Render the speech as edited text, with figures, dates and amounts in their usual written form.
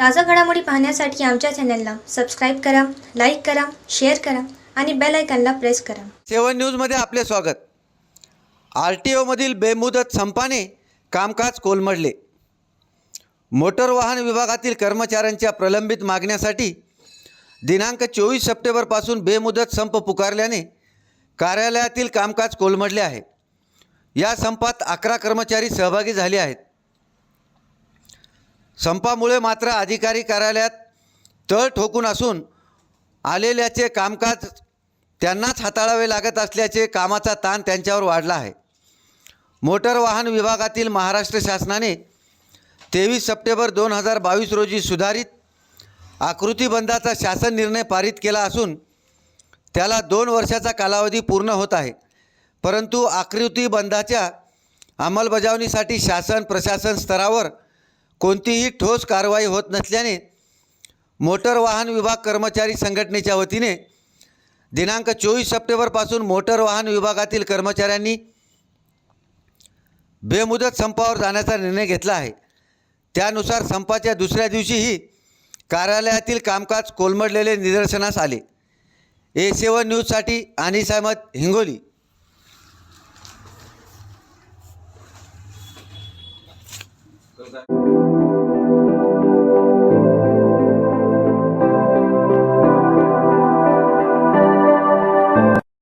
ताजा घडामोडी पाहण्यासाठी आमच्या चॅनलला सबस्क्राईब करा, लाईक करा, शेअर करा आणि बेल आयकॉनला प्रेस करा. 7 न्यूजमध्ये आपले स्वागत. RTOमधील बेमुदत संपाने कामकाज कोलमडले. मोटर वाहन विभागातील कर्मचाऱ्यांच्या प्रलंबित मागण्यासाठी दिनांक 24 सप्टेंबरपासून बेमुदत संप पुकारल्याने कार्यालयातील कामकाज कोलमडले आहे. या संपात 11 कर्मचारी सहभागी झाले आहेत. संपामुळे मात्र अधिकारी कार्यालयात तळ ठोकून असून आलेल्याचे कामकाज त्यांनाच हाताळावे लागत असल्याचे कामाचा ताण त्यांच्यावर वाढला आहे. मोटर वाहन विभागातील महाराष्ट्र शासनाने 23 सप्टेंबर 2022 रोजी सुधारित आकृतीबंधाचा शासन निर्णय पारित केला असून त्याला 2 वर्षाचा कालावधी पूर्ण होत आहे. परंतु आकृतीबंधाच्या अंमलबजावणीसाठी शासन प्रशासन स्तरावर कोणतीही ठोस कारवाई होत नसल्याने मोटर वाहन विभाग कर्मचारी संघटनेच्या वतीने दिनांक 24 सप्टेंबरपासून मोटर वाहन विभागातील कर्मचाऱ्यांनी बेमुदत संपावर जाण्याचा निर्णय घेतला आहे. त्यानुसार संपाच्या दुसऱ्या दिवशीही कार्यालयातील कामकाज कोलमडलेले निदर्शनास आले. A7 न्यूजसाठी अनिस अहमद, हिंगोली.